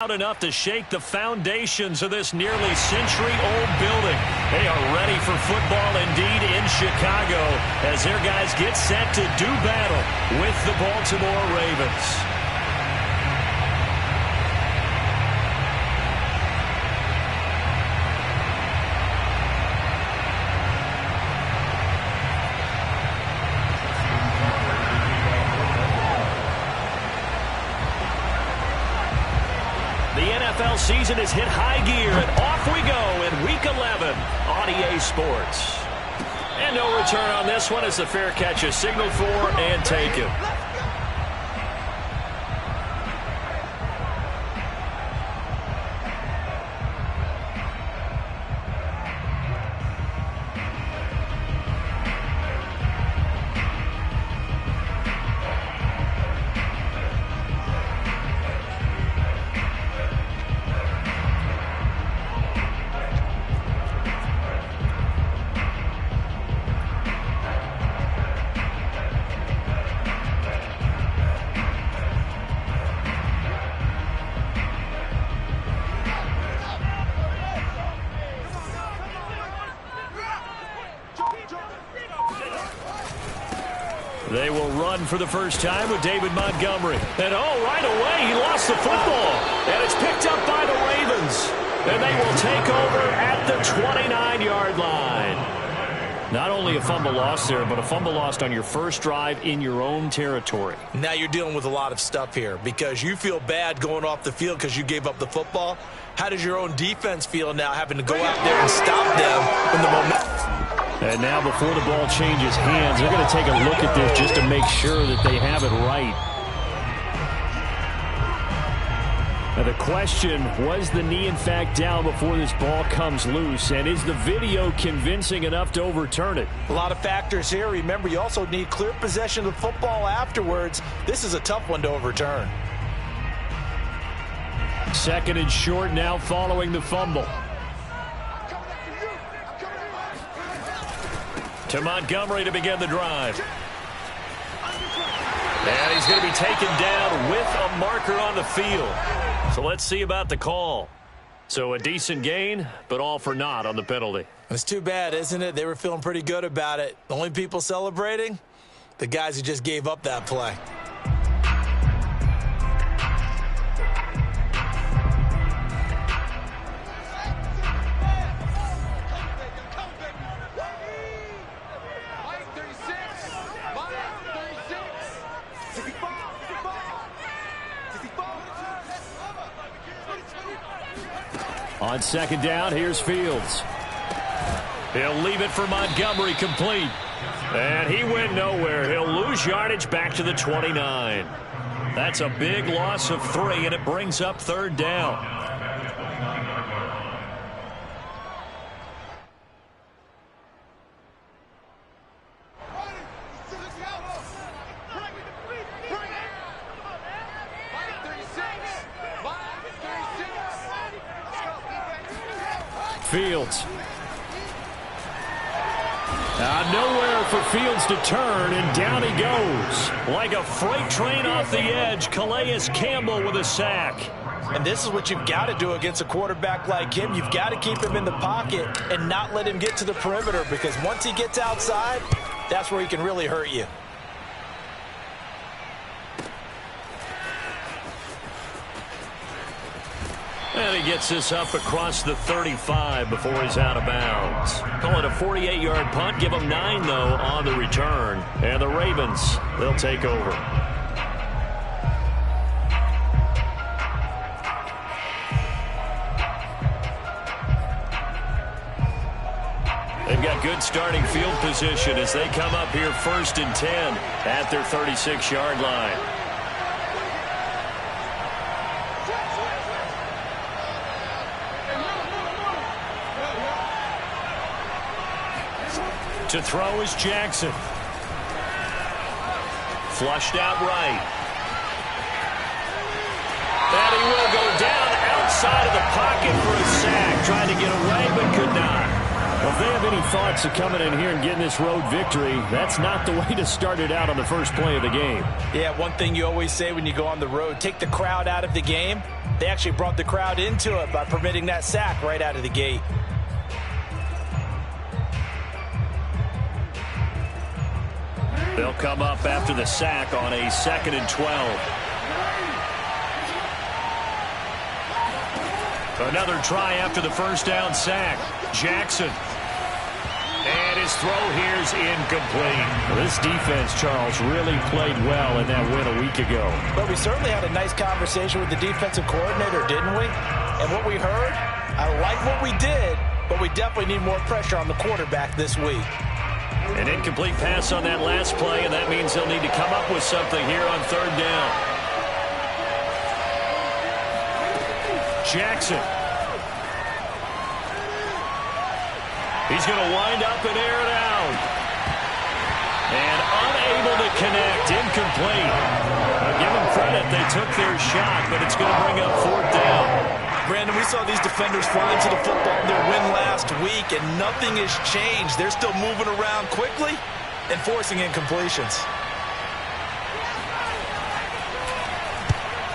Out enough to shake the foundations of this nearly century-old building. They are ready for football indeed in Chicago as their guys get set to do battle with the Baltimore Ravens. The NFL season has hit high gear, and off we go in Week 11 on EA Sports. And no return on this one as the fair catch is signaled for and taken. They will run for the first time with David Montgomery. And right away, he lost the football. And it's picked up by the Ravens. And they will take over at the 29-yard line. Not only a fumble loss there, but a fumble lost on your first drive in your own territory. Now you're dealing with a lot of stuff here because you feel bad going off the field because you gave up the football. How does your own defense feel now having to go out there and stop them when the momentum... And now before the ball changes hands, they're going to take a look at this just to make sure that they have it right. Now the question, was the knee in fact down before this ball comes loose? And is the video convincing enough to overturn it? A lot of factors here. Remember, you also need clear possession of the football afterwards. This is a tough one to overturn. Second and short now following the fumble. To Montgomery to begin the drive. And he's going to be taken down with a marker on the field. So let's see about the call. So a decent gain, but all for naught on the penalty. It's too bad, isn't it? They were feeling pretty good about it. The only people celebrating? The guys who just gave up that play. On second down, here's Fields. He'll leave it for Montgomery complete. And he went nowhere. He'll lose yardage back to the 29. That's a big loss of 3, and it brings up third down. Fields. Nowhere for Fields to turn, and down he goes. Like a freight train off the edge, Calais Campbell with a sack. And this is what you've got to do against a quarterback like him. You've got to keep him in the pocket and not let him get to the perimeter, because once he gets outside, that's where he can really hurt you. And he gets this up across the 35 before he's out of bounds. Call it a 48-yard punt. Give them 9, though, on the return. And the Ravens, they'll take over. They've got good starting field position as they come up here 1st and 10 at their 36-yard line. To throw is Jackson. Flushed out right. And he will go down outside of the pocket for a sack. Trying to get away, but could not. Well, if they have any thoughts of coming in here and getting this road victory, that's not the way to start it out on the first play of the game. Yeah, one thing you always say when you go on the road, take the crowd out of the game. They actually brought the crowd into it by permitting that sack right out of the gate. They'll come up after the sack on a 2nd and 12. Another try after the first down sack. Jackson. And his throw here's incomplete. This defense, Charles, really played well in that win a week ago. But we certainly had a nice conversation with the defensive coordinator, didn't we? And what we heard, I like what we did, but we definitely need more pressure on the quarterback this week. An incomplete pass on that last play, and that means they'll need to come up with something here on 3rd down. Jackson. He's going to wind up and air it out. And unable to connect. Incomplete. Give them credit. They took their shot, but it's going to bring up 4th down. Brandon, we saw these defenders flying to the football in their win last week, and nothing has changed. They're still moving around quickly and forcing incompletions.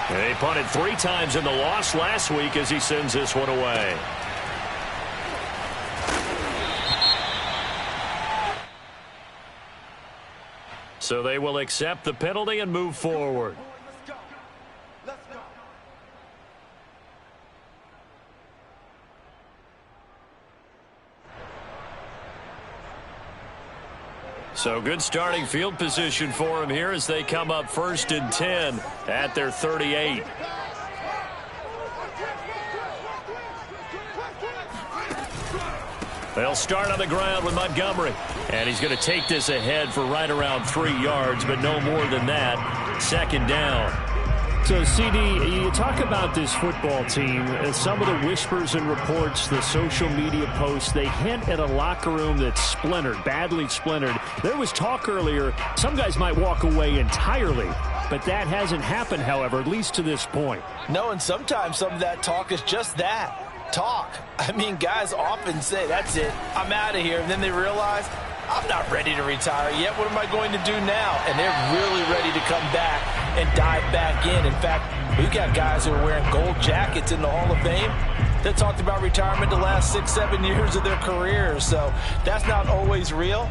They punted 3 times in the loss last week as he sends this one away. So they will accept the penalty and move forward. So good starting field position for them here as they come up 1st and 10 at their 38. They'll start on the ground with Montgomery. And he's going to take this ahead for right around 3 yards, but no more than that. 2nd down. So, CD, you talk about this football team, and some of the whispers and reports, the social media posts, they hint at a locker room that's splintered, badly splintered. There was talk earlier, some guys might walk away entirely, but that hasn't happened, however, at least to this point. No, and sometimes some of that talk is just that. Talk. I mean, guys often say, that's it, I'm out of here. And then they realize, I'm not ready to retire yet. What am I going to do now? And they're really ready to come back and dive back in. In fact, we've got guys who are wearing gold jackets in the Hall of Fame that talked about retirement the last 6-7 years of their careers. So that's not always real.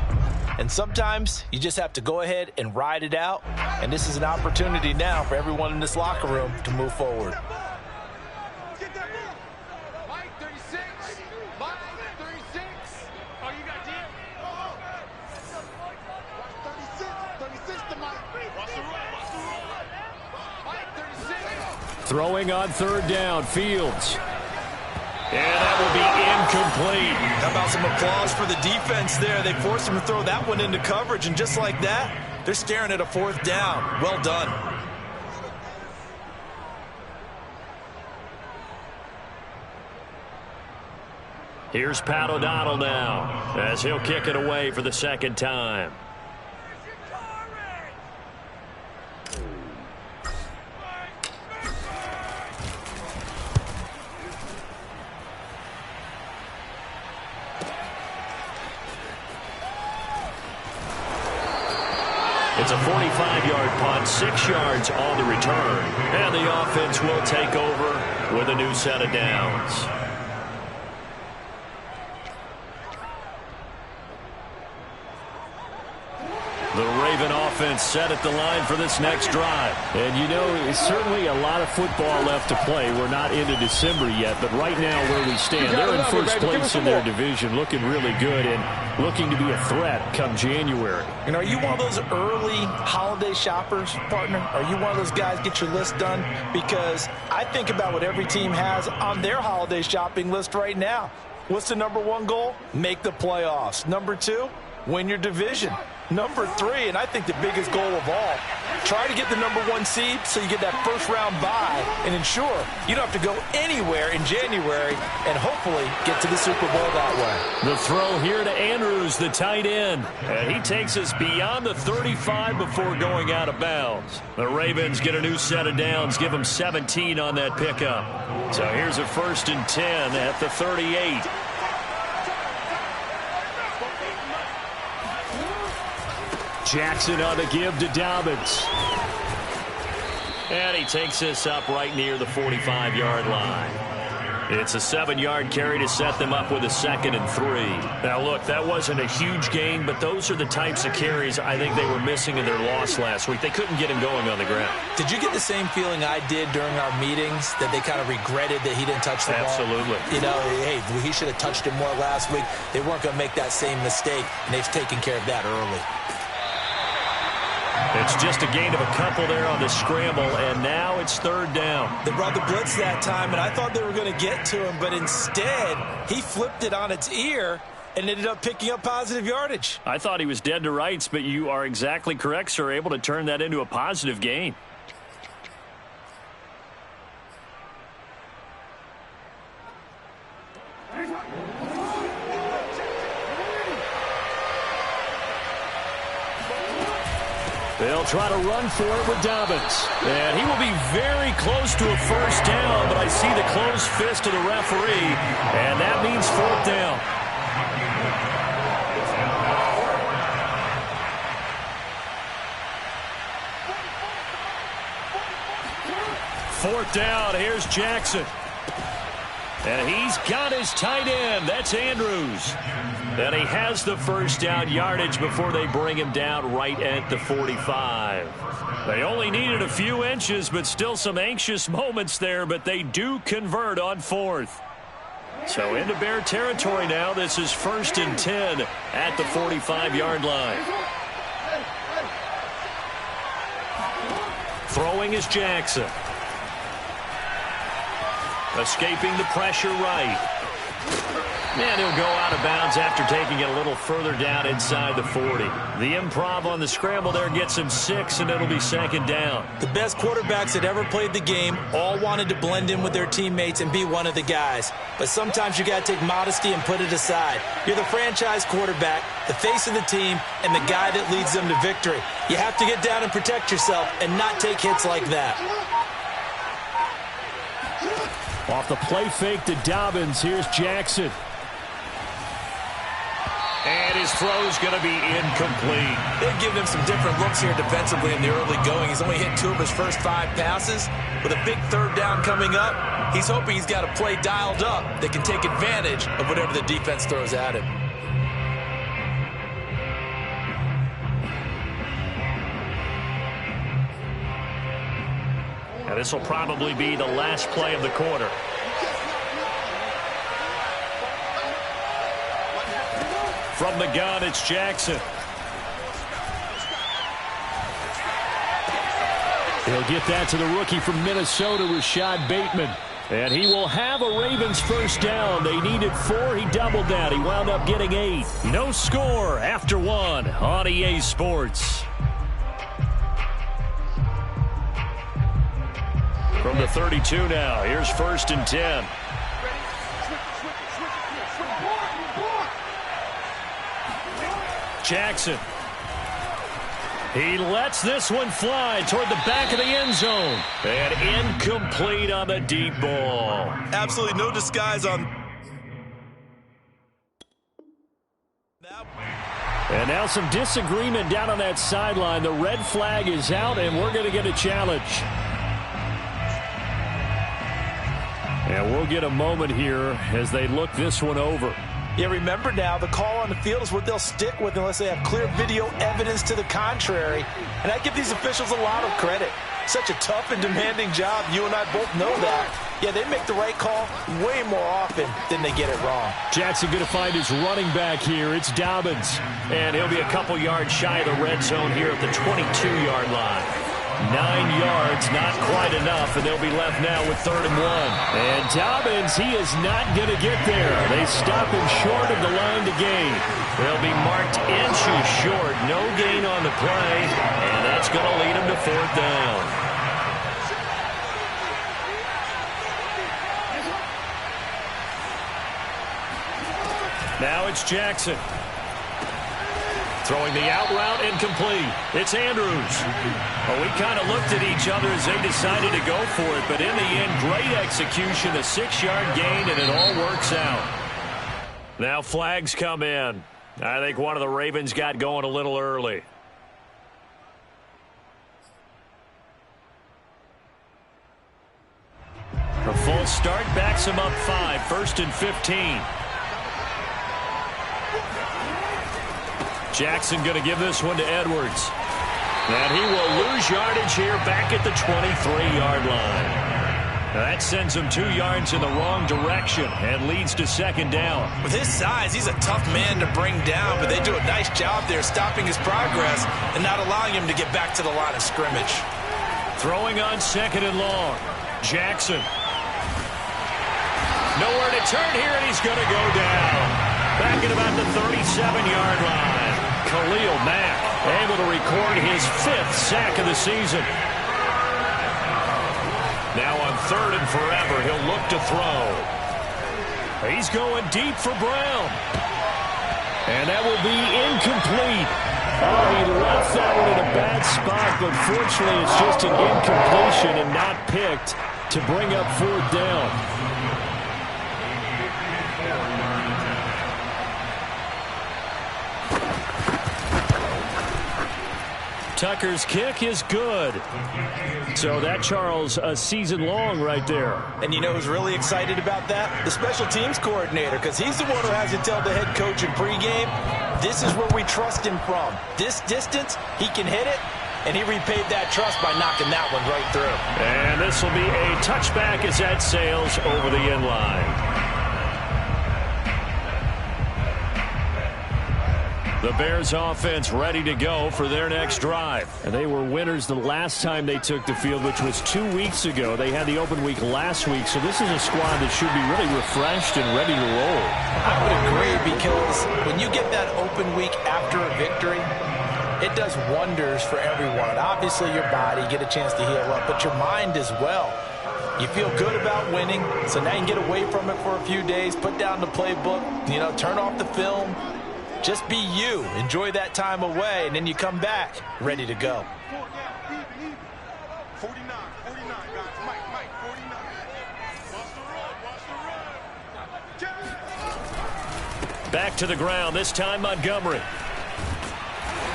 And sometimes you just have to go ahead and ride it out. And this is an opportunity now for everyone in this locker room to move forward. Throwing on 3rd down, Fields. And that will be incomplete. How about some applause for the defense there? They forced him to throw that one into coverage, and just like that, they're staring at a 4th down. Well done. Here's Pat O'Donnell now as he'll kick it away for the 2nd time. It's a 45-yard punt, 6 yards on the return. And the offense will take over with a new set of downs. The Raven offense set at the line for this next drive. And you know, it's certainly a lot of football left to play. We're not into December yet, but right now where we stand, they're in first place in their division, looking really good and looking to be a threat come January. And are you one of those early holiday shoppers, partner? Are you one of those guys get your list done? Because I think about what every team has on their holiday shopping list right now. What's the #1 goal? Make the playoffs. #2, win your division. #3, and I think the biggest goal of all, try to get the #1 seed so you get that first-round bye and ensure you don't have to go anywhere in January and hopefully get to the Super Bowl that way. The throw here to Andrews, the tight end. And he takes us beyond the 35 before going out of bounds. The Ravens get a new set of downs, give them 17 on that pickup. So here's a 1st and 10 at the 38. Jackson on the give to Dobbins. And he takes this up right near the 45-yard line. It's a 7-yard carry to set them up with a 2nd and 3. Now, look, that wasn't a huge gain, but those are the types of carries I think they were missing in their loss last week. They couldn't get him going on the ground. Did you get the same feeling I did during our meetings, that they kind of regretted that he didn't touch the ball? Absolutely. You know, hey, he should have touched it more last week. They weren't going to make that same mistake, and they've taken care of that early. It's just a gain of a couple there on the scramble, and now it's 3rd down. They brought the blitz that time, and I thought they were going to get to him, but instead, he flipped it on its ear and ended up picking up positive yardage. I thought he was dead to rights, but you are exactly correct, sir, able to turn that into a positive gain. They'll try to run for it with Dobbins. And he will be very close to a 1st down, but I see the closed fist of the referee, and that means 4th down. 4th down. Here's Jackson. And he's got his tight end. That's Andrews. And he has the 1st down yardage before they bring him down right at the 45. They only needed a few inches, but still some anxious moments there, but they do convert on 4th. So into Bear territory now. This is 1st and 10 at the 45-yard line. Throwing is Jackson. Escaping the pressure right. And he'll go out of bounds after taking it a little further down inside the 40. The improv on the scramble there gets him 6, and it'll be 2nd down. The best quarterbacks that ever played the game all wanted to blend in with their teammates and be one of the guys. But sometimes you got to take modesty and put it aside. You're the franchise quarterback, the face of the team, and the guy that leads them to victory. You have to get down and protect yourself and not take hits like that. Off the play fake to Dobbins, here's Jackson. And his throw's going to be incomplete. They've given him some different looks here defensively in the early going. He's only hit 2 of his first 5 passes. With a big 3rd down coming up, he's hoping he's got a play dialed up that can take advantage of whatever the defense throws at him. And this will probably be the last play of the quarter. From the gun, it's Jackson. He'll get that to the rookie from Minnesota, Rashad Bateman. And he will have a Ravens 1st down. They needed 4. He doubled that. He wound up getting 8. No score after 1 on EA Sports. From the 32 now, here's 1st and 10. Jackson. He lets this one fly toward the back of the end zone. And incomplete on the deep ball. Absolutely no disguise on. And now some disagreement down on that sideline. The red flag is out, and we're going to get a challenge. And we'll get a moment here as they look this one over. Yeah, remember now, the call on the field is what they'll stick with unless they have clear video evidence to the contrary. And I give these officials a lot of credit. Such a tough and demanding job. You and I both know that. Yeah, they make the right call way more often than they get it wrong. Jackson going to find his running back here. It's Dobbins. And he'll be a couple yards shy of the red zone here at the 22-yard line. 9 yards, not quite enough, and they'll be left now with 3rd and 1. And Dobbins, he is not going to get there. They stop him short of the line to gain. They'll be marked inches short. No gain on the play, and that's going to lead him to 4th down. Now it's Jackson. Throwing the out route, incomplete. It's Andrews. Well, we kind of looked at each other as they decided to go for it, but in the end, great execution, a 6-yard gain, and it all works out. Now flags come in. I think one of the Ravens got going a little early. false start backs him up 5, 1st and 15. Jackson going to give this one to Edwards. And he will lose yardage here back at the 23-yard line. Now that sends him 2 yards in the wrong direction and leads to 2nd down. With his size, he's a tough man to bring down, but they do a nice job there stopping his progress and not allowing him to get back to the line of scrimmage. Throwing on 2nd and long. Jackson. Nowhere to turn here, and he's going to go down. Back at about the 37-yard line. Khalil Mack able to record his 5th sack of the season. Now on 3rd and forever, he'll look to throw. He's going deep for Brown. And that will be incomplete. Oh, he left that one in a bad spot, but fortunately it's just an incompletion and not picked to bring up 4th down. Tucker's kick is good. So that, Charles, a season long right there. And you know who's really excited about that? The special teams coordinator, because he's the one who has to tell the head coach in pregame, this is where we trust him from. This distance, he can hit it, and he repaid that trust by knocking that one right through. And this will be a touchback as that sails over the end line. The Bears offense ready to go for their next drive. And they were winners the last time they took the field, which was 2 weeks ago. They had the open week last week, so this is a squad that should be really refreshed and ready to roll. I would agree, because when you get that open week after a victory, it does wonders for everyone. Obviously, your body, get a chance to heal up, but your mind as well. You feel good about winning, so now you can get away from it for a few days, put down the playbook, turn off the film. Just be you. Enjoy that time away, and then you come back ready to go. 49, guys. Mike, 49. Watch the run. Back to the ground, this time Montgomery.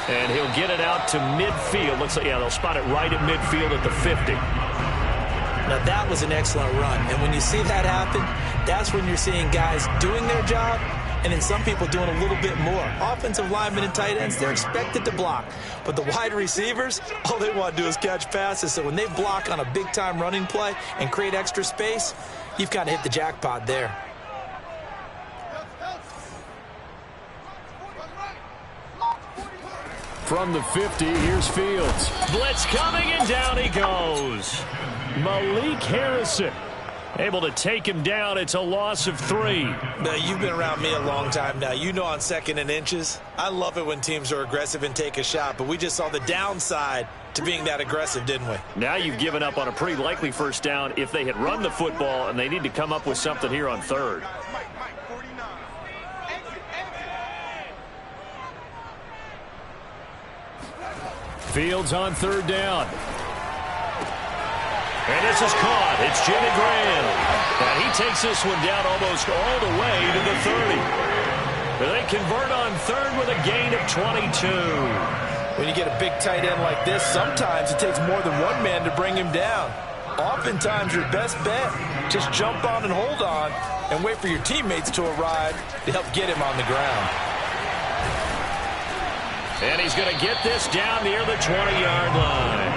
And he'll get it out to midfield. Looks like, yeah, they'll spot it right at midfield at the 50. Now, that was an excellent run. And when you see that happen, that's when you're seeing guys doing their job, and then some people doing a little bit more. Offensive linemen and tight ends, they're expected to block. But the wide receivers, all they want to do is catch passes. So when they block on a big-time running play and create extra space, you've got to hit the jackpot there. From the 50, here's Fields. Blitz coming, and down he goes. Malik Harrison able to take him down. It's a loss of 3. Now, you've been around me a long time now. You know on 2nd and inches, I love it when teams are aggressive and take a shot, but we just saw the downside to being that aggressive, didn't we? Now you've given up on a pretty likely 1st down if they had run the football, and they need to come up with something here on 3rd. Mike, 49. Fields on 3rd down. And this is caught. It's Jimmy Graham. And he takes this one down almost all the way to the 30. They convert on 3rd with a gain of 22. When you get a big tight end like this, sometimes it takes more than one man to bring him down. Oftentimes, your best bet, just jump on and hold on and wait for your teammates to arrive to help get him on the ground. And he's going to get this down near the 20-yard line.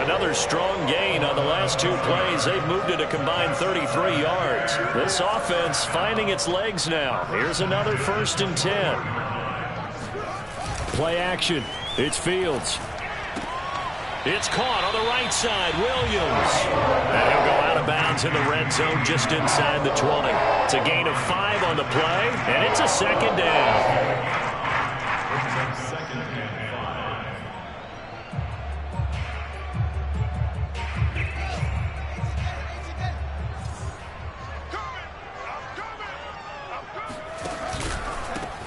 Another strong gain on the last 2 plays. They've moved it a combined 33 yards. This offense finding its legs now. Here's another 1st and 10. Play action. It's Fields. It's caught on the right side. Williams. And he'll go out of bounds in the red zone just inside the 20. It's a gain of 5 on the play, and it's a 2nd down.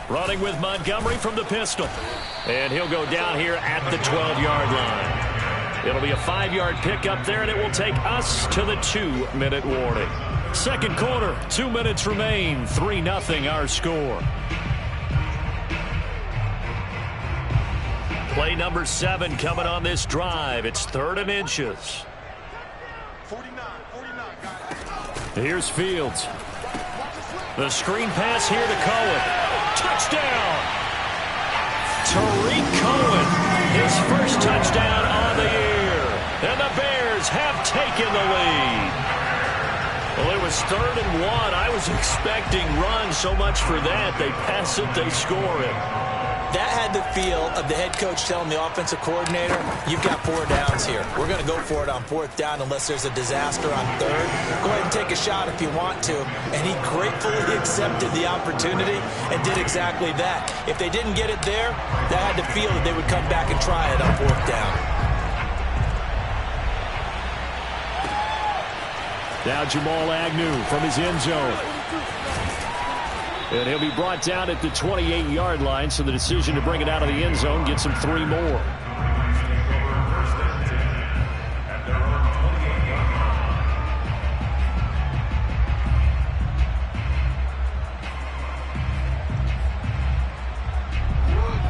Running with Montgomery from the pistol. And he'll go down here at the 12-yard line. It'll be a 5-yard pickup there, and it will take us to the 2-minute warning. 2nd quarter, 2 minutes remain. 3-0 our score. Play number 7 coming on this drive. It's 3rd and inches. 49, guys. Here's Fields. The screen pass here to Cohen. Touchdown! Tariq Cohen, his first touchdown on the year. And the Bears have taken the lead. Well, it was 3rd and 1. I was expecting run, so much for that. They pass it, they score it. That had the feel of the head coach telling the offensive coordinator, you've got 4 downs here. We're going to go for it on 4th down unless there's a disaster on 3rd. Go ahead and take a shot if you want to. And he gratefully accepted the opportunity and did exactly that. If they didn't get it there, that had the feel that they would come back and try it on 4th down. Now Jamal Agnew from his end zone. And he'll be brought down at the 28-yard line, so the decision to bring it out of the end zone gets him 3 more.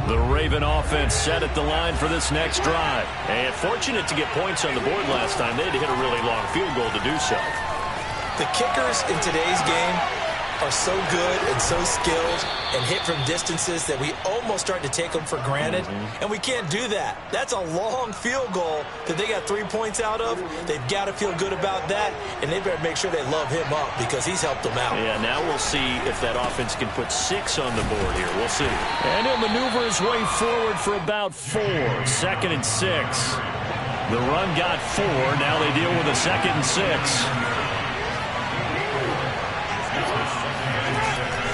The Raven offense set at the line for this next drive. And fortunate to get points on the board last time. They had to hit a really long field goal to do so. The kickers in today's game are so good and so skilled and hit from distances that we almost start to take them for granted. And we can't do that. That's a long field goal that they got 3 points out of. They've got to feel good about that, and they better make sure they love him up because he's helped them out. Yeah, now we'll see if that offense can put 6 on the board here. We'll see. And he'll maneuver his way forward for about 4. 2nd and 6. The run got 4. Now they deal with a 2nd and 6.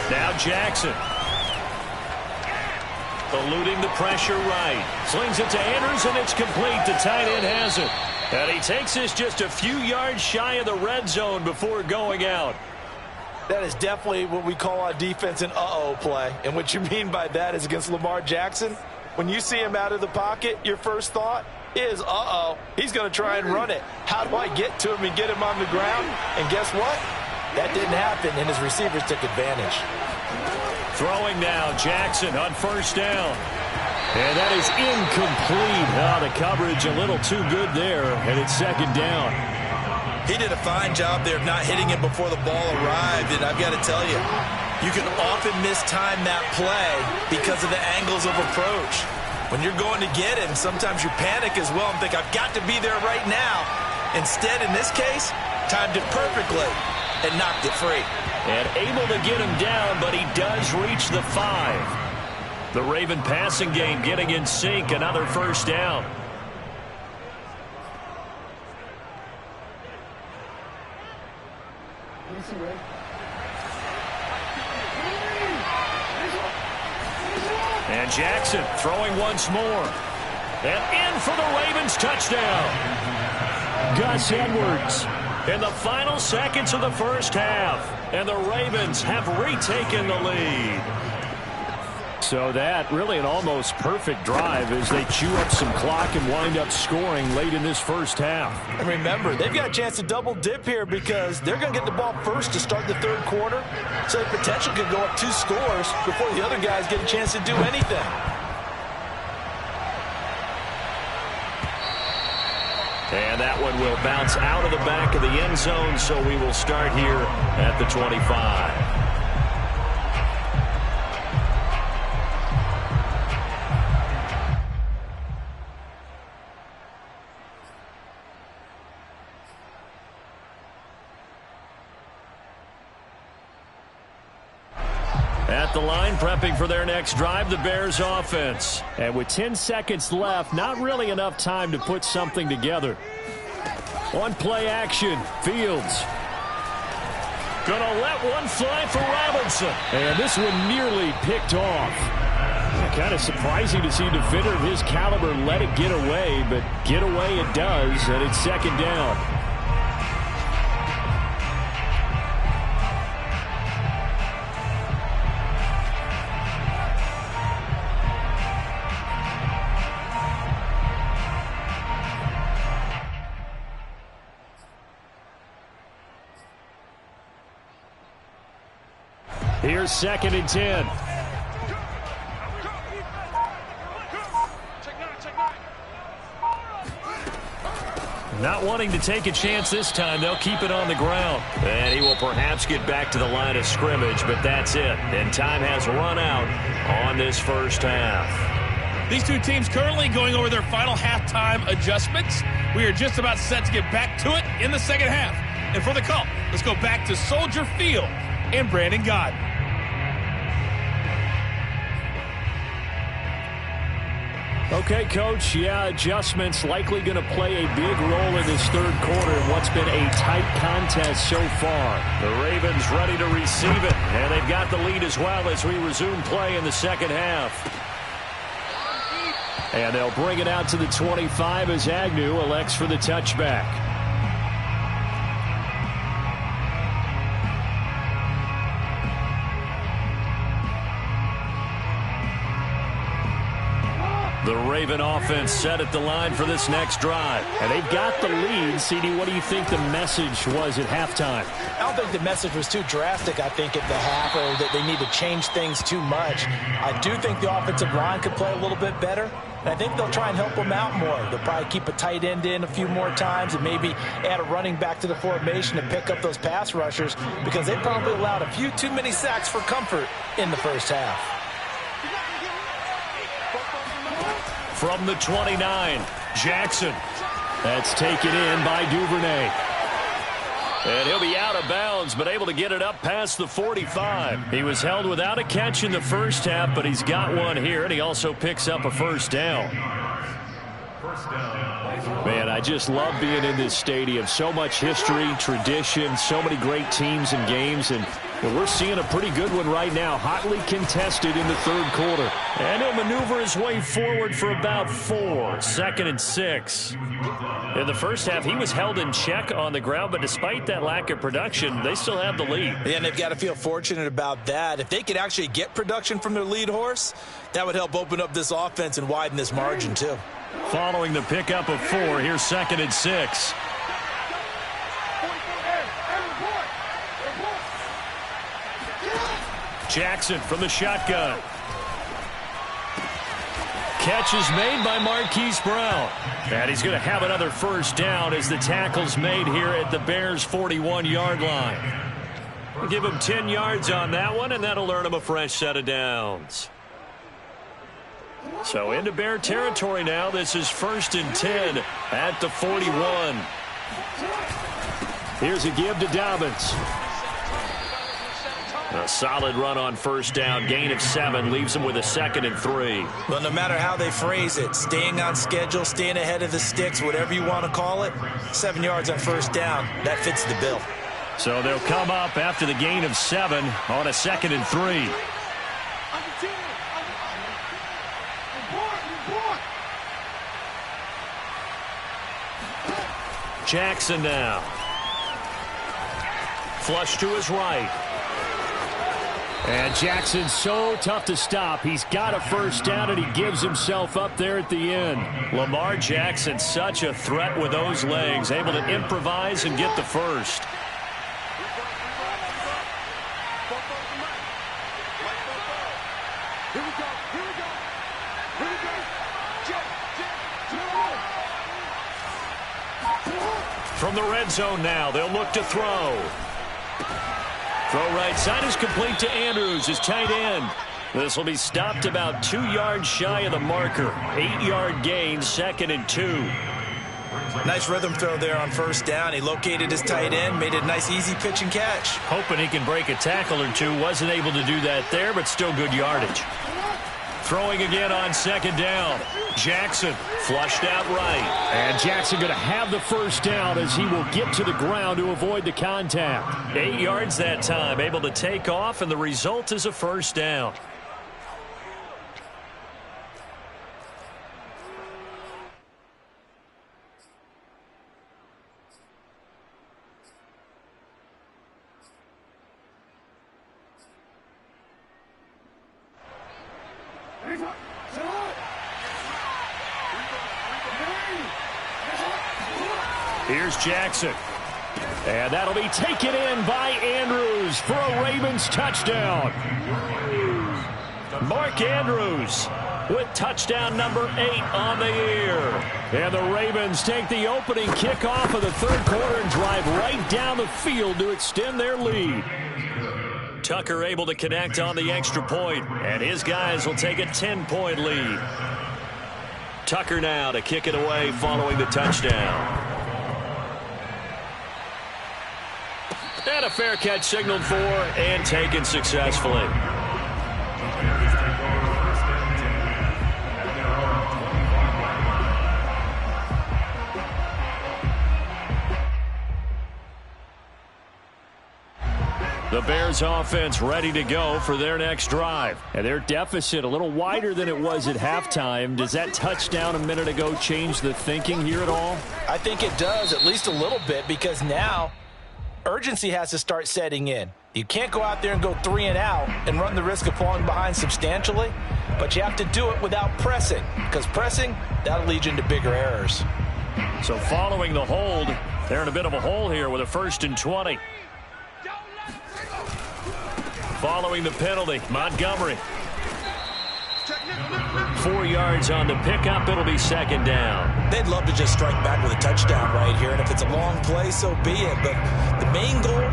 Now Jackson. Eluding the pressure right. Slings it to Andrews, and it's complete. The tight end has it. And he takes this just a few yards shy of the red zone before going out. That is definitely what we call on defense an uh-oh play. And what you mean by that is against Lamar Jackson, when you see him out of the pocket, your first thought is, uh-oh, he's going to try and run it. How do I get to him and get him on the ground? And guess what? That didn't happen, and his receivers took advantage. Throwing now, Jackson on 1st down. And that is incomplete. The coverage a little too good there, and it's 2nd down. He did a fine job there of not hitting him before the ball arrived, and I've got to tell you, you can often mistime that play because of the angles of approach. When you're going to get him, sometimes you panic as well and think, I've got to be there right now. Instead, in this case, timed it perfectly and knocked it free. And able to get him down, but he does reach the 5. The Raven passing game getting in sync, another 1st down. And Jackson throwing once more. And in for the Ravens touchdown. Gus Edwards in the final seconds of the 1st half. And the Ravens have retaken the lead. So that really an almost perfect drive as they chew up some clock and wind up scoring late in this 1st half. And remember, they've got a chance to double dip here because they're going to get the ball first to start the 3rd quarter. So the potential could go up 2 scores before the other guys get a chance to do anything. And that one will bounce out of the back of the end zone, so we will start here at the 25. At the line, prepping for their next drive, the Bears offense. And with 10 seconds left, not really enough time to put something together. On play action, Fields. Gonna let one fly for Robinson. And this one nearly picked off. Kind of surprising to see a defender of his caliber let it get away, but get away it does, and it's 2nd down. Here's 2nd and 10. Not wanting to take a chance this time, they'll keep it on the ground. And he will perhaps get back to the line of scrimmage, but that's it. And time has run out on this first half. These two teams currently going over their final halftime adjustments. We are just about set to get back to it in the second half. And for the call, let's go back to Soldier Field and Brandon Godden. Okay, Coach, adjustments likely going to play a big role in this third quarter in what's been a tight contest so far. The Ravens ready to receive it, and they've got the lead as well as we resume play in the second half. And they'll bring it out to the 25 as Agnew elects for the touchback. The Raven offense set at the line for this next drive. And they've got the lead. CD, what do you think the message was at halftime? I don't think the message was too drastic, I think, at the half, or that they need to change things too much. I do think the offensive line could play a little bit better. And I think they'll try and help them out more. They'll probably keep a tight end in a few more times and maybe add a running back to the formation to pick up those pass rushers, because they probably allowed a few too many sacks for comfort in the first half. From the 29, Jackson. That's taken in by Duvernay. And he'll be out of bounds, but able to get it up past the 45. He was held without a catch in the first half, but he's got one here, and he also picks up a first down. Man, I just love being in this stadium. So much history, tradition, so many great teams and games, and we're seeing a pretty good one right now, hotly contested in the third quarter. And he'll maneuver his way forward for about 4, second and 6. In the first half, he was held in check on the ground, but despite that lack of production, they still have the lead. Yeah, and they've got to feel fortunate about that. If they could actually get production from their lead horse, that would help open up this offense and widen this margin too. Following the pickup of 4, here's second and 6. Jackson from the shotgun. Catch is made by Marquise Brown. And he's going to have another first down as the tackle's made here at the Bears' 41-yard line. We'll give him 10 yards on that one, and that'll earn him a fresh set of downs. So into Bear territory now. This is 1st and 10 at the 41. Here's a give to Dobbins. A solid run on first down. Gain of 7 leaves him with a 2nd and 3. Well, no matter how they phrase it, staying on schedule, staying ahead of the sticks, whatever you want to call it, 7 yards on first down, that fits the bill. So they'll come up after the gain of 7 on a 2nd and 3. Jackson now. Flush to his right. And Jackson's so tough to stop. He's got a first down, and he gives himself up there at the end. Lamar Jackson, such a threat with those legs, able to improvise and get the first. From the red zone now, they'll look to throw. Throw right side is complete to Andrews, his tight end. This will be stopped about 2 yards shy of the marker. 8-yard gain, 2nd and 2. Nice rhythm throw there on first down. He located his tight end, made it a nice easy pitch and catch. Hoping he can break a tackle or two. Wasn't able to do that there, but still good yardage. Throwing again on 2nd down. Jackson flushed out right. And Jackson going to have the first down as he will get to the ground to avoid the contact. 8 yards that time, able to take off, and the result is a first down. Here's Jackson. And that'll be taken in by Andrews for a Ravens touchdown. Mark Andrews with touchdown number 8 on the year. And the Ravens take the opening kickoff of the third quarter and drive right down the field to extend their lead. Tucker able to connect on the extra point, and his guys will take a 10-point lead. Tucker now to kick it away following the touchdown. And a fair catch signaled for and taken successfully. The Bears offense ready to go for their next drive. And their deficit a little wider than it was at halftime. Does that touchdown a minute ago change the thinking here at all? I think it does, at least a little bit, because now urgency has to start setting in. You can't go out there and go 3 and out and run the risk of falling behind substantially, but you have to do it without pressing, because pressing, that'll lead you into bigger errors. So following the hold, they're in a bit of a hole here with a 1st and 20. Following the penalty, Montgomery. 4 yards on the pickup. It'll be 2nd down. They'd love to just strike back with a touchdown right here, and if it's a long play, so be it. But the main goal,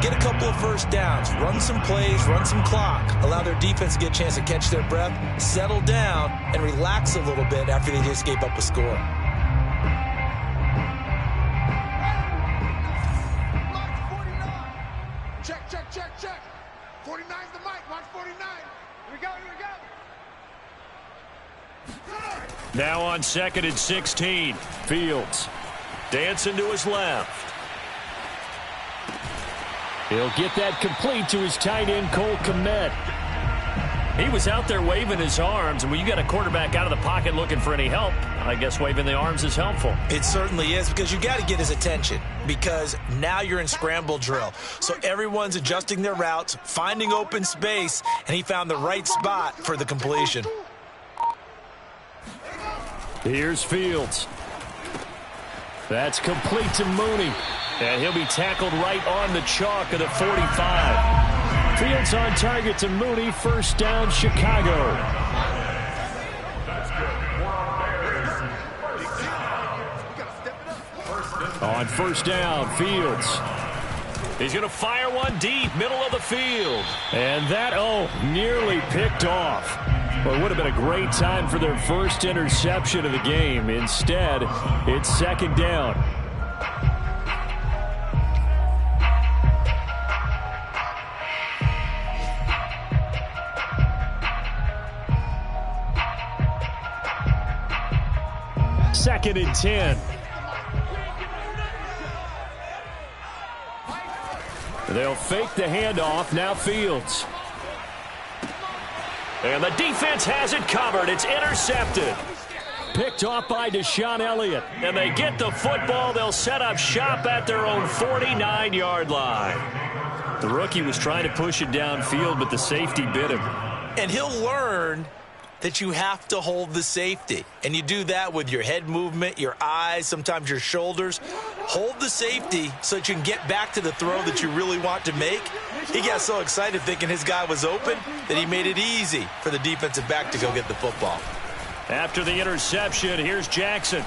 get a couple of first downs, run some plays, run some clock, allow their defense to get a chance to catch their breath, settle down, and relax a little bit after they just gave up a score. Check, check, check, check. 49's the mic. Watch 49. Here we go, here we go. Now on 2nd and 16. Fields. Dancing to his left. He'll get that complete to his tight end, Cole Kmet. He was out there waving his arms, and when you got a quarterback out of the pocket looking for any help, I guess waving the arms is helpful. It certainly is, because you got to get his attention, because now you're in scramble drill. So everyone's adjusting their routes, finding open space, and he found the right spot for the completion. Here's Fields. That's complete to Mooney. And he'll be tackled right on the chalk of the 45. Fields on target to Mooney. 1st down, Chicago. On 1st down, Fields. He's going to fire one deep, middle of the field. And that, nearly picked off. Well, it would have been a great time for their first interception of the game. Instead, it's 2nd down. Second and 10. They'll fake the handoff. Now Fields. And the defense has it covered. It's intercepted. Picked off by Deshaun Elliott. And they get the football. They'll set up shop at their own 49-yard line. The rookie was trying to push it downfield, but the safety bit him. And he'll learn that you have to hold the safety. And you do that with your head movement, your eyes, sometimes your shoulders. Hold the safety so that you can get back to the throw that you really want to make. He got so excited thinking his guy was open that he made it easy for the defensive back to go get the football. After the interception, here's Jackson.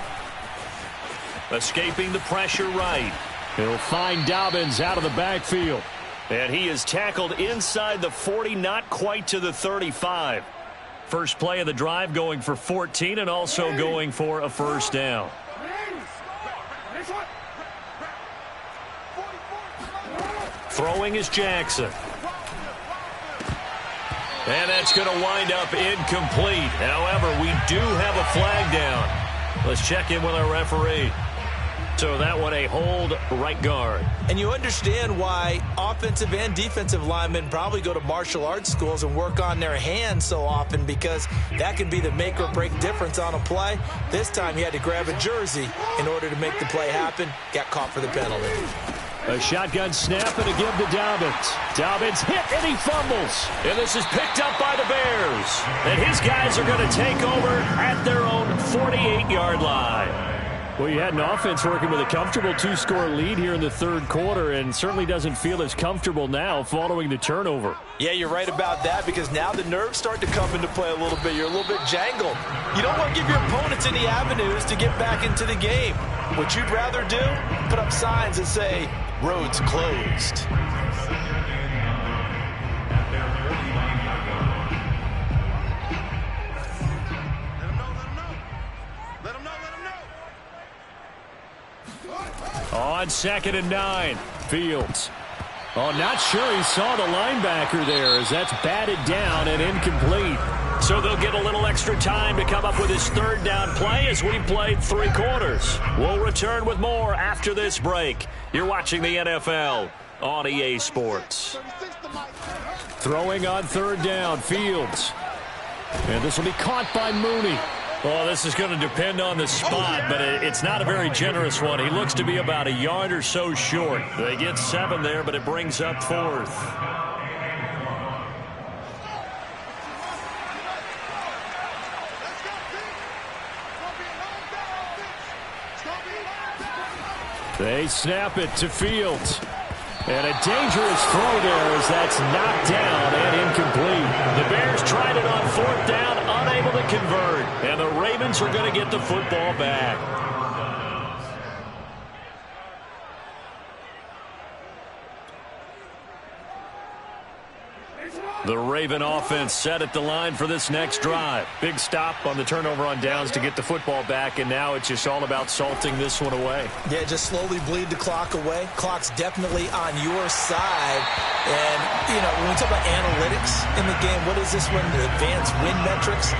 Escaping the pressure right. He'll find Dobbins out of the backfield. And he is tackled inside the 40, not quite to the 35. First play of the drive going for 14 and also going for a 1st down. Throwing is Jackson. And that's going to wind up incomplete. However, we do have a flag down. Let's check in with our referee. So that one a hold, right guard. And you understand why offensive and defensive linemen probably go to martial arts schools and work on their hands so often, because that can be the make or break difference on a play. This time he had to grab a jersey in order to make the play happen. Got caught for the penalty. A shotgun snap and a give to Dobbins. Dobbins hit and he fumbles. And this is picked up by the Bears. And his guys are going to take over at their own 48-yard line. Well, you had an offense working with a comfortable 2-score lead here in the third quarter and certainly doesn't feel as comfortable now following the turnover. Yeah, you're right about that because now the nerves start to come into play a little bit. You're a little bit jangled. You don't want to give your opponents any avenues to get back into the game. What you'd rather do, put up signs that say, roads closed. On 2nd and 9, Fields. Oh, not sure he saw the linebacker there as that's batted down and incomplete. So they'll get a little extra time to come up with his third down play as we played 3 quarters. We'll return with more after this break. You're watching the NFL on EA Sports. Throwing on 3rd down, Fields. And this will be caught by Mooney. Well, this is going to depend on the spot, but it's not a very generous one. He looks to be about a yard or so short. They get 7 there, but it brings up 4th. They snap it to Fields. And a dangerous throw there as that's knocked down and incomplete. The Bears tried it on 4th down, unable to convert. And the Ravens are going to get the football back. The Raven offense set at the line for this next drive. Big stop on the turnover on downs to get the football back, and now it's just all about salting this one away. Yeah, just slowly bleed the clock away. Clock's definitely on your side. And, you know, when we talk about analytics in the game, what is this one? The advanced win metrics?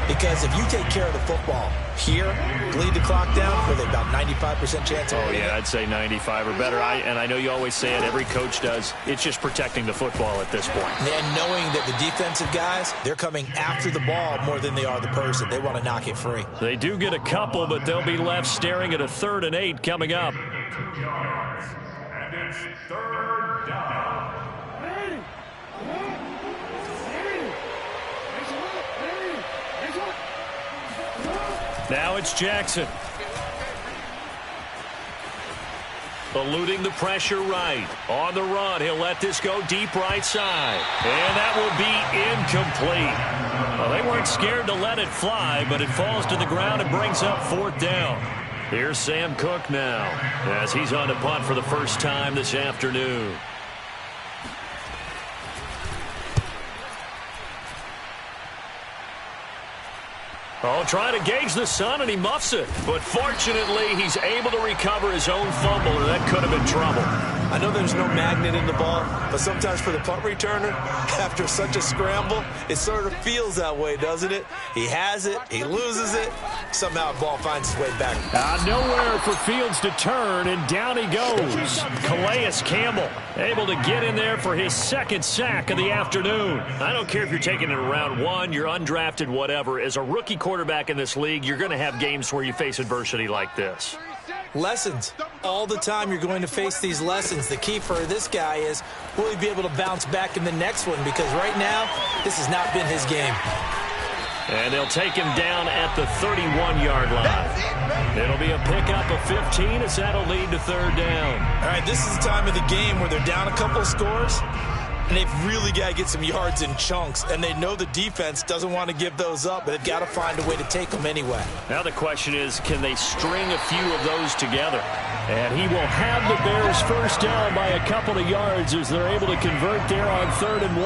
Because if you take care of the football here, bleed the clock down, with about 95% chance of winning. Oh, yeah, I'd say 95 or better. And I know you always say it, every coach does. It's just protecting the football at this point. And knowing that the defensive guys, they're coming after the ball more than they are the person. They want to knock it free. They do get a couple, but they'll be left staring at a 3rd and 8 coming up. 2 yards, and it's 3rd down. Now it's Jackson. Eluding the pressure right. On the run, he'll let this go deep right side. And that will be incomplete. Well, they weren't scared to let it fly, but it falls to the ground and brings up 4th down. Here's Sam Cook now as he's on to punt for the first time this afternoon. Oh, trying to gauge the sun, and he muffs it. But fortunately, he's able to recover his own fumble, or that could have been trouble. I know there's no magnet in the ball, but sometimes for the punt returner, after such a scramble, it sort of feels that way, doesn't it? He has it, he loses it, somehow the ball finds its way back. Nowhere for Fields to turn, and down he goes. Calais Campbell able to get in there for his 2nd sack of the afternoon. I don't care if you're taking it in round 1, you're undrafted, whatever. As a rookie quarterback in this league, you're going to have games where you face adversity like this. Lessons. All the time you're going to face these lessons. The key for this guy is, will he be able to bounce back in the next one? Because right now, this has not been his game. And they'll take him down at the 31-yard line. It'll be a pickup of 15 as that'll lead to 3rd down. All right, this is the time of the game where they're down a couple of scores, and they've really got to get some yards in chunks, and they know the defense doesn't want to give those up, but they've got to find a way to take them anyway. Now the question is, can they string a few of those together? And he will have the Bears first down by a couple of yards as they're able to convert there on 3rd and 1.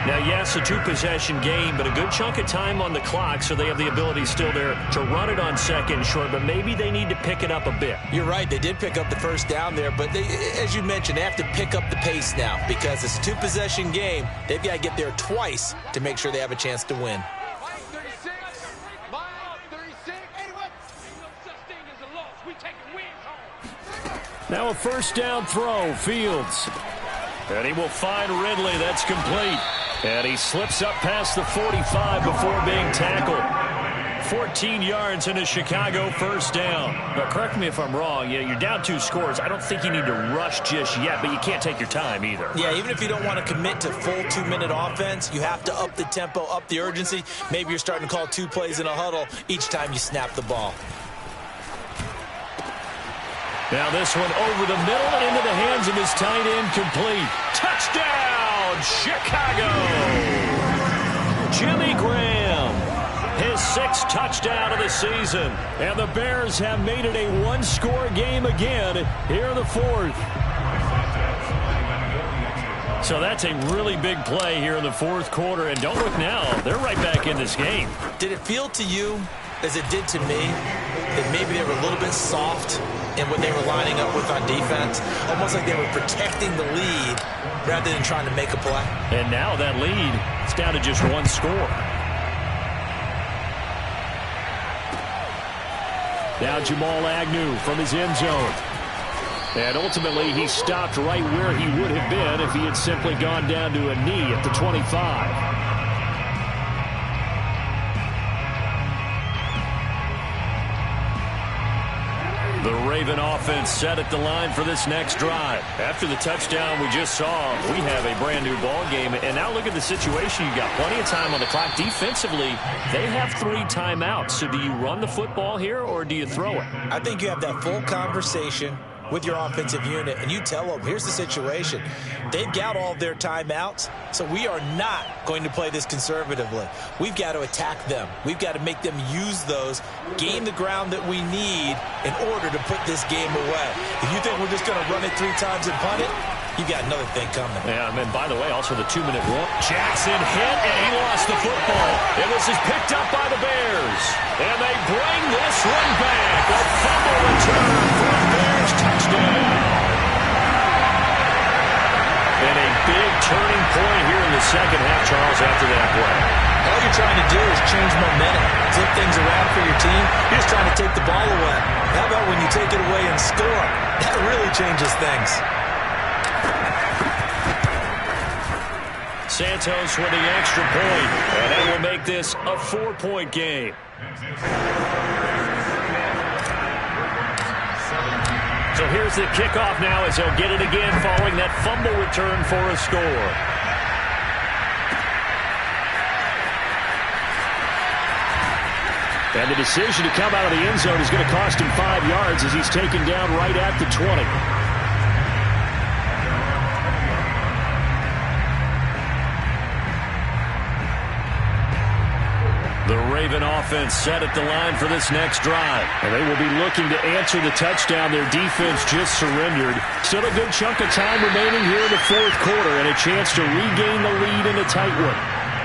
Now, yes, a 2-possession game, but a good chunk of time on the clock, so they have the ability still there to run it on 2nd and short, but maybe they need to pick it up a bit. You're right. They did pick up the first down there, but they, as you mentioned, they have to pick up the pace now because it's a 2-possession game. They've got to get there twice to make sure they have a chance to win. Now a first down throw, Fields. And he will find Ridley. That's complete. And he slips up past the 45 before being tackled. 14 yards in a Chicago first down. Now, correct me if I'm wrong. Yeah, you're down 2 scores. I don't think you need to rush just yet, but you can't take your time either. Yeah, even if you don't want to commit to full 2-minute offense, you have to up the tempo, up the urgency. Maybe you're starting to call 2 plays in a huddle each time you snap the ball. Now this one over the middle into the hands of his tight end, complete. Touchdown, Chicago! Jimmy Graham, his 6th touchdown of the season. And the Bears have made it a one-score game again here in the 4th. So that's a really big play here in the 4th quarter. And don't look now, they're right back in this game. Did it feel to you, as it did to me, that maybe they were a little bit soft in what they were lining up with on defense? Almost like they were protecting the lead rather than trying to make a play. And now that lead is down to just 1 score. Now Jamal Agnew from his end zone. And ultimately he stopped right where he would have been if he had simply gone down to a knee at the 25. The Raven offense set at the line for this next drive. After the touchdown we just saw, we have a brand new ball game. And now look at the situation. You've got plenty of time on the clock. Defensively, they have 3 timeouts. So do you run the football here or do you throw it? I think you have that full conversation with your offensive unit, and you tell them, here's the situation. They've got all of their timeouts, so we are not going to play this conservatively. We've got to attack them. We've got to make them use those, gain the ground that we need in order to put this game away. If you think we're just going to run it 3 times and punt it, you got another thing coming. Yeah, and by the way, also the 2-minute warning. Jackson hit, and he lost the football. And this is picked up by the Bears. And they bring this one back. A fumble return for a Bears touchdown. And a big turning point here in the second half, Charles, after that play. All you're trying to do is change momentum, flip things around for your team. You're just trying to take the ball away. How about when you take it away and score? That really changes things. Santos with the extra point, and that will make this a 4-point game. So here's the kickoff now as he'll get it again following that fumble return for a score. And the decision to come out of the end zone is going to cost him 5 yards as he's taken down right at the 20. The Raven offense set at the line for this next drive. And they will be looking to answer the touchdown their defense just surrendered. Still a good chunk of time remaining here in the 4th quarter and a chance to regain the lead in a tight one.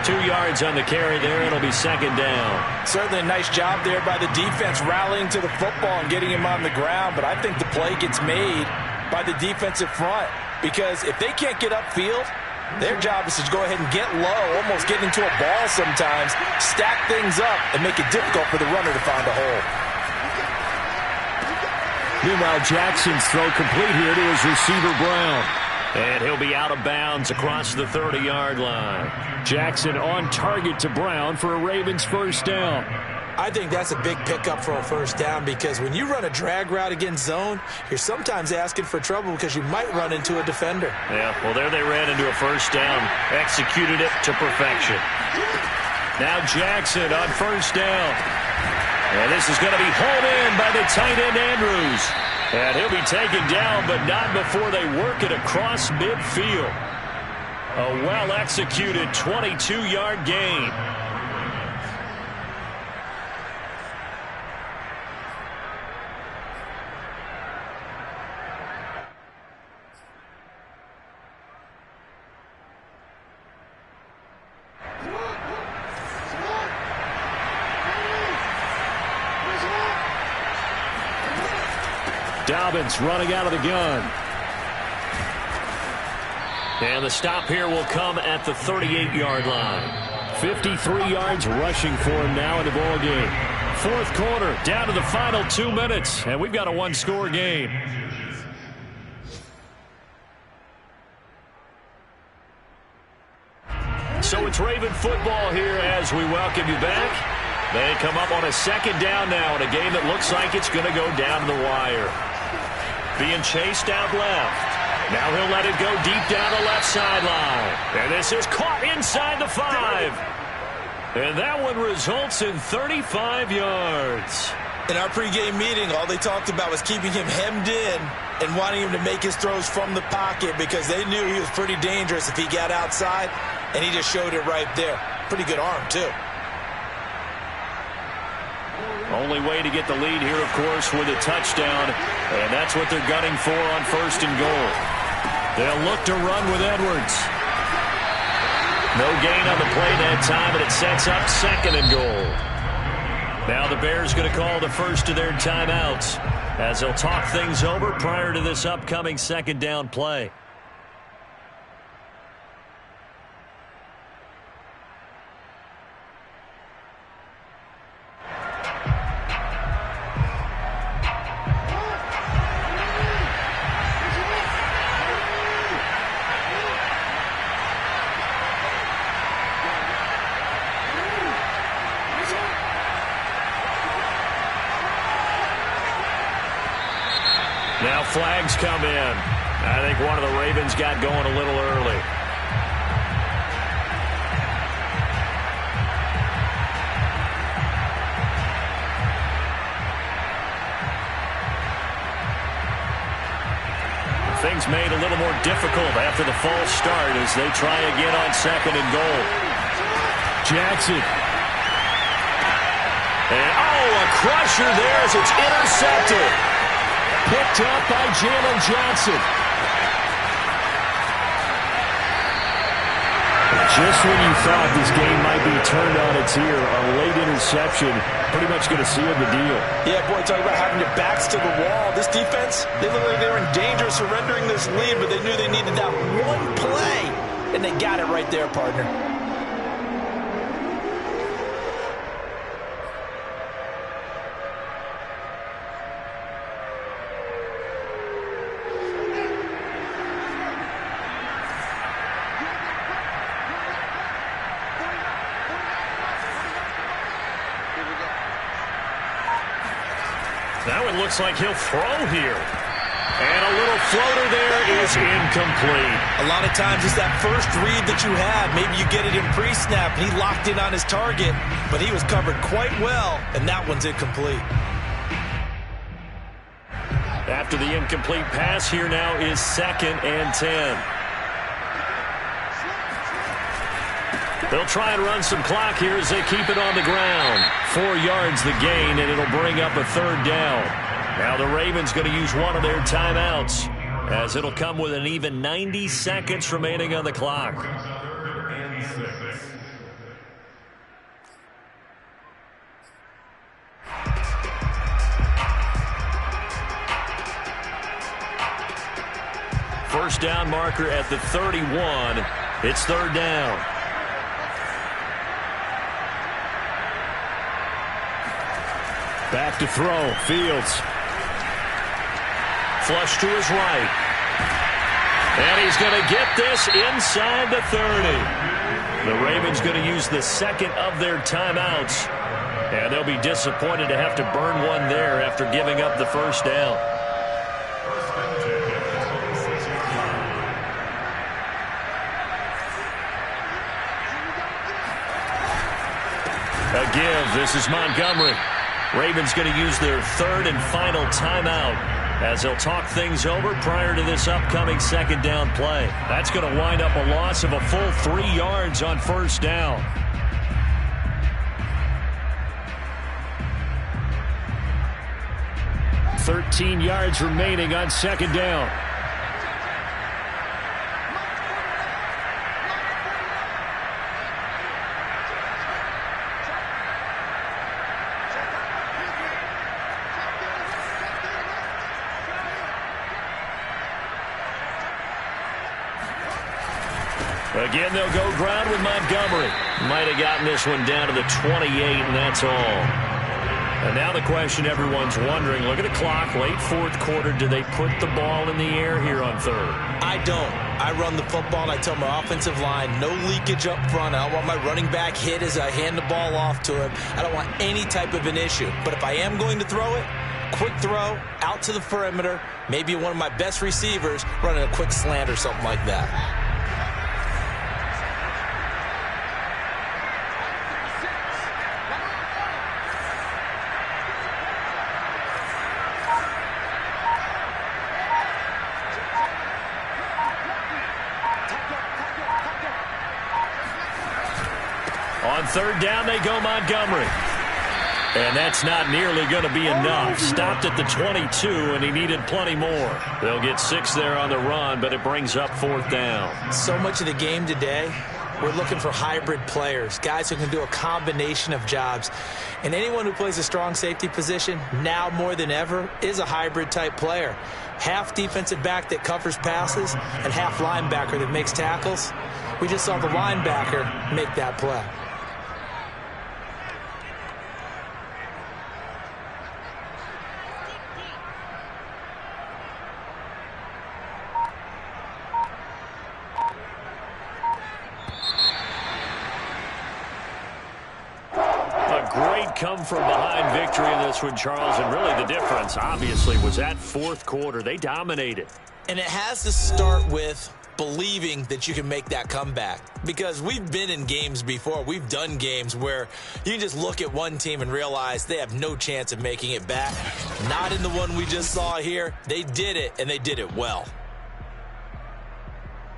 2 yards on the carry there. It'll be 2nd down. Certainly a nice job there by the defense rallying to the football and getting him on the ground. But I think the play gets made by the defensive front because if they can't get upfield, their job is to go ahead and get low, almost get into a ball sometimes, stack things up, and make it difficult for the runner to find a hole. Meanwhile, Jackson's throw complete here to his receiver, Brown. And he'll be out of bounds across the 30-yard line. Jackson on target to Brown for a Ravens first down. I think that's a big pickup for a first down because when you run a drag route against zone, you're sometimes asking for trouble because you might run into a defender. Yeah, well, there they ran into a first down. Executed it to perfection. Now Jackson on first down. And this is going to be hauled in by the tight end Andrews. And he'll be taken down, but not before they work it across midfield. A well-executed 22-yard gain. Dobbins running out of the gun. And the stop here will come at the 38-yard line. 53 yards rushing for him now in the ball game. 4th quarter, down to the final 2 minutes, and we've got a one-score game. So it's Raven football here as we welcome you back. They come up on a 2nd down now in a game that looks like it's going to go down to the wire. Being chased out left. Now he'll let it go deep down the left sideline. And this is caught inside the 5. And that one results in 35 yards. In our pregame meeting, all they talked about was keeping him hemmed in and wanting him to make his throws from the pocket because they knew he was pretty dangerous if he got outside, and he just showed it right there. Pretty good arm, too. Only way to get the lead here, of course, with a touchdown, and that's what they're gunning for on 1st and goal. They'll look to run with Edwards. No gain on the play that time, and it sets up 2nd and goal. Now the Bears going to call the first of their timeouts as they'll talk things over prior to this upcoming 2nd down play. Now flags come in. I think one of the Ravens got going a little early. Things made a little more difficult after the false start as they try again on 2nd and goal. Jackson. And a crusher there as it's intercepted. Picked up by Jalen Johnson. Just when you thought this game might be turned on its ear, a late interception pretty much going to seal the deal. Yeah, boy, talk about having your backs to the wall. This defense, they look like they were in danger of surrendering this lead, but they knew they needed that one play, and they got it right there, partner. Now it looks like he'll throw here. And a little floater there is incomplete. A lot of times it's that first read that you have. Maybe you get it in pre-snap, and he locked in on his target, but he was covered quite well, and that one's incomplete. After the incomplete pass, here now is 2nd and 10. They'll try and run some clock here as they keep it on the ground. 4 yards the gain, and it'll bring up a 3rd down. Now the Ravens going to use one of their timeouts as it'll come with an even 90 seconds remaining on the clock. First down marker at the 31. It's 3rd down. Back to throw. Fields. Flush to his right. And he's going to get this inside the 30. The Ravens going to use the 2nd of their timeouts. And they'll be disappointed to have to burn one there after giving up the 1st down. A give. This is Montgomery. Ravens going to use their 3rd and final timeout as they'll talk things over prior to this upcoming 2nd down play. That's going to wind up a loss of a full 3 yards on 1st down. $13 yards remaining on 2nd down. Again, they'll go ground with Montgomery. Might have gotten this one down to the 28, and that's all. And now the question everyone's wondering, look at the clock, late 4th quarter. Do they put the ball in the air here on 3rd? I don't. I run the football, and I tell my offensive line, no leakage up front. I don't want my running back hit as I hand the ball off to him. I don't want any type of an issue. But if I am going to throw it, quick throw, out to the perimeter, maybe one of my best receivers running a quick slant or something like that. On third down, they go Montgomery. And that's not nearly going to be enough. Stopped at the 22, and he needed plenty more. They'll get 6 there on the run, but it brings up fourth down. So much of the game today, we're looking for hybrid players, guys who can do a combination of jobs. And anyone who plays a strong safety position, now more than ever, is a hybrid-type player. Half defensive back that covers passes and half linebacker that makes tackles. We just saw the linebacker make that play. Come from behind victory in this one, Charles, and really the difference obviously was that fourth quarter. They dominated. And it has to start with believing that you can make that comeback, because we've been in games before. We've done games where you can just look at one team and realize they have no chance of making it back. Not in the one we just saw here. They did it, and they did it well.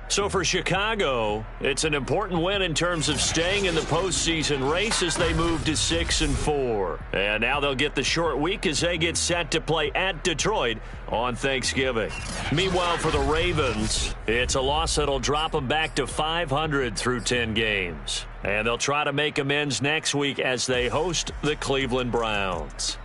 So for Chicago, it's an important win in terms of staying in the postseason race as they move to 6-4. And now they'll get the short week as they get set to play at Detroit on Thanksgiving. Meanwhile, for the Ravens, it's a loss that'll drop them back to 500 through 10 games. And they'll try to make amends next week as they host the Cleveland Browns.